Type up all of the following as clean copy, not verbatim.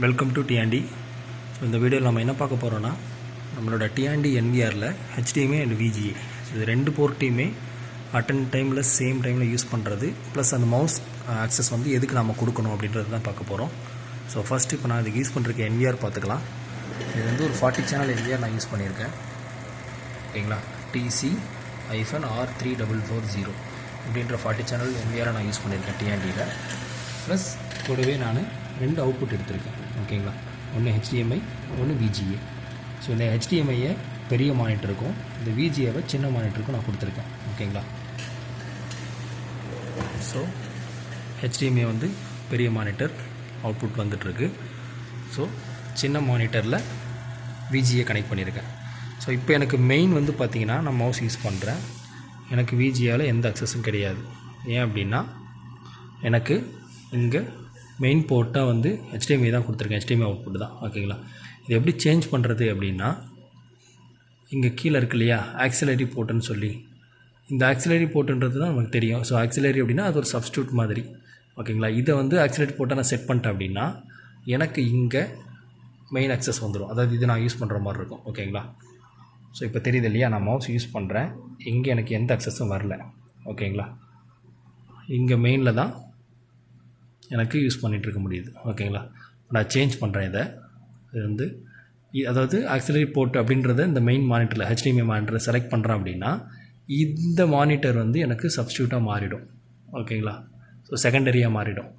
Welcome to Tiandy. So இந்த வீடியோவில் நம்ம என்ன பார்க்க போகிறோன்னா நம்மளோட Tiandy NVRல HDMI அண்ட் VGA இது ரெண்டு போர்ட்டையுமே அட்டன் டைமில் சேம் டைமில் யூஸ் பண்ணுறது ப்ளஸ் அந்த மவுஸ் ஆக்சஸ் வந்து எதுக்கு நம்ம கொடுக்கணும் அப்படின்றது தான் பார்க்க போகிறோம். ஸோ ஃபஸ்ட்டு இப்போ நான் இதுக்கு யூஸ் பண்ணுறதுக்கு NVR பார்த்துக்கலாம். இது வந்து ஒரு 40 சேனல் NVR நான் யூஸ் பண்ணியிருக்கேன். ஓகேங்களா, TC-R3440 அப்படின்ற 40 சேனல் NVR நான் யூஸ் பண்ணியிருக்கேன் Tiandyல. ப்ளஸ் கூடவே நான் ரெண்டு அவுட்புட் எடுத்திருக்கேன். ஓகேங்களா, ஒன்று HDMI, ஒன்று VGA. ஸோ இந்த HDMI-யை பெரிய மானிட்டருக்கும் இந்த VGA-வை சின்ன மானிட்டருக்கும் நான் கொடுத்துருக்கேன். ஓகேங்களா, ஸோ HDMI வந்து பெரிய மானிட்டர் அவுட்புட் வந்துட்டுருக்கு. ஸோ சின்ன மானிட்டரில் VGA கனெக்ட் பண்ணியிருக்கேன். ஸோ இப்போ எனக்கு மெயின் வந்து பார்த்திங்கன்னா நான் மவுஸ் யூஸ் பண்ணுறேன். எனக்கு VGA-வில் எந்த அக்சஸும் கிடையாது. ஏன் அப்படின்னா எனக்கு இங்கே மெயின் போர்ட்டாக வந்து HDMI தான் கொடுத்துருக்கேன். HDMI அவுட்புட் தான். ஓகேங்களா, இது எப்படி சேஞ்ச் பண்ணுறது அப்படின்னா இங்கே கீழே இருக்கு இல்லையா ஆக்சிலரி போர்ட்டுன்னு சொல்லி, இந்த ஆக்சிலரி போர்ட்டுன்றது தான் நமக்கு தெரியும். ஸோ ஆக்சிலரி அப்படின்னா அது ஒரு சப்ஸ்டியூட் மாதிரி. ஓகேங்களா, இதை வந்து ஆக்சிலரி போர்ட்டை நான் செட் பண்ணிட்டேன் அப்படின்னா எனக்கு இங்கே மெயின் ஆக்சஸ் வந்துடும். அதாவது இது நான் யூஸ் பண்ணுற மாதிரி இருக்கும். ஓகேங்களா, ஸோ இப்போ தெரியுது இல்லையா, நான் மவுஸ் யூஸ் பண்ணுறேன், இங்கே எனக்கு எந்த அக்சஸும் வரல. ஓகேங்களா, இங்கே மெயினில் தான் எனக்கு யூஸ் பண்ணிகிட்ருக்க முடியுது. ஓகேங்களா, நான் சேஞ்ச் பண்ணுறேன் இதை. இது வந்து அதாவது ஆக்சிலரி போர்ட் அப்படின்றத இந்த மெயின் மானிட்டரில் HDMI மானிட்டரை செலக்ட் பண்ணுறேன் அப்படின்னா இந்த மானிட்டர் வந்து எனக்கு சப்ஸ்டியூட்டாக மாறிடும். ஓகேங்களா, ஸோ செகண்டரியாக மாறிடும்.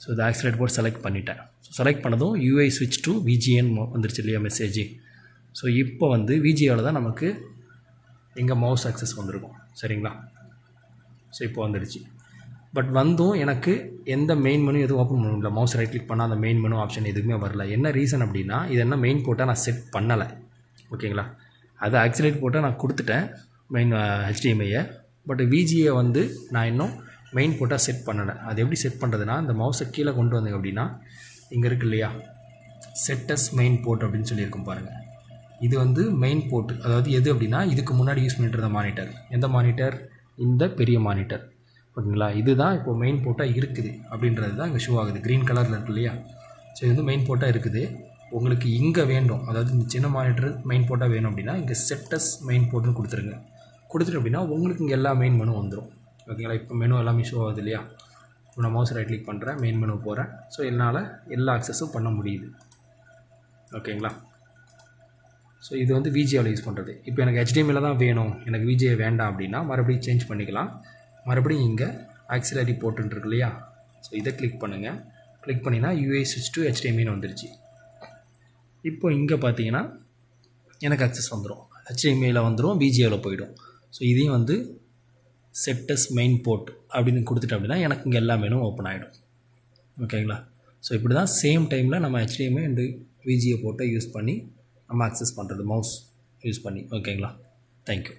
ஸோ இந்த ஆக்சிலரி போர்ட் செலக்ட் பண்ணிட்டேன். ஸோ செலக்ட் பண்ணதும் UI ஸ்விட்ச் டு VGAன்னு வந்துருச்சு இல்லையா மெசேஜ். ஸோ இப்போ வந்து VGAவில் தான் நமக்கு எங்கே மவுஸ் ஆக்சஸ் வந்திருக்கும். சரிங்களா, ஸோ இப்போ வந்துடுச்சு. பட் வந்தும் எனக்கு எந்த மெயின் மெனு எதுவும் ஓப்பன் பண்ண முடியல. மவுஸ் ரைட் கிளிக் பண்ணால் அந்த மெயின் மெனு ஆப்ஷன் எதுவுமே வரல. என்ன ரீசன் அப்படின்னா இது என்ன மெயின் போட்டால் நான் செட் பண்ணலை. ஓகேங்களா, அது ஆக்சிலேட் போட்டால் நான் கொடுத்துட்டேன் மெயின் HDMI-யை. பட் VGA வந்து நான் இன்னும் மெயின் போட்டால் செட் பண்ணலை. அது எப்படி செட் பண்ணுறதுனா இந்த மவுஸை கீழே கொண்டு வந்தேங்க அப்படின்னா இங்கே இருக்குது இல்லையா செட்டஸ் மெயின் போர்ட் அப்படின்னு சொல்லியிருக்கும் பாருங்கள். இது வந்து மெயின் போர்ட். அதாவது எது அப்படின்னா இதுக்கு முன்னாடி யூஸ் பண்ணிட்டு இருந்த மானிட்டர். எந்த மானிட்டர்? இந்த பெரிய மானிட்டர். ஓகேங்களா, இதுதான் இப்போ மெயின் போர்ட்டாக இருக்குது அப்படின்றது தான் இங்கே ஷோ ஆகுது. க்ரீன் கலரில் இருக்குது இல்லையா. ஸோ இது வந்து மெயின் போர்ட்டாக இருக்குது. உங்களுக்கு இங்கே வேண்டும், அதாவது இந்த சின்ன மானிட்டர் மெயின் போர்ட்டாக வேணும் அப்படின்னா இங்கே செட்டஸ் மெயின் போர்ட்டுன்னு கொடுத்துருங்க. கொடுத்துட்டு அப்படின்னா உங்களுக்கு இங்கே எல்லா மெயின் மெனு வந்துடும். ஓகேங்களா, இப்போ மெனு எல்லாமே ஷோ ஆகுது இல்லையா. இப்போ நான் மவுஸ் ரைட் கிளிக் பண்ணுறேன், மெயின் மெனு போகிறேன். ஸோ என்னால் எல்லா ஆக்சஸும் பண்ண முடியுது. ஓகேங்களா, ஸோ இது வந்து VGAவில் யூஸ் பண்ணுறது. இப்போ எனக்கு HDMI-ல தான் வேணும், எனக்கு VGA வேண்டாம் அப்படின்னா மறுபடியும் சேஞ்ச் பண்ணிக்கலாம். மறுபடியும் இங்கே ஆக்சிலரி போர்ட்டுன்னு இருக்கு இல்லையா. ஸோ இதை கிளிக் பண்ணுங்கள். கிளிக் பண்ணிங்கன்னா UI ஸ்விட்ச் டு HDMI-ன்னு வந்துருச்சு. இப்போ இங்கே பார்த்தீங்கன்னா எனக்கு அக்சஸ் வந்துடும். HDMI-ல வந்துடும், VGA-வில் போயிடும். ஸோ இதையும் வந்து செட்டஸ் மெயின் போர்ட் அப்படின்னு கொடுத்துட்டு அப்படின்னா எனக்கு இங்கே எல்லா மெனும் ஓப்பன் ஆகிடும். ஓகேங்களா, ஸோ இப்படி தான் சேம் டைமில் நம்ம HDMI அண்டு VGA போர்ட்டை யூஸ் பண்ணி நம்ம அக்சஸ் பண்ணுறது மவுஸ் யூஸ் பண்ணி. ஓகேங்களா, தேங்க்யூ.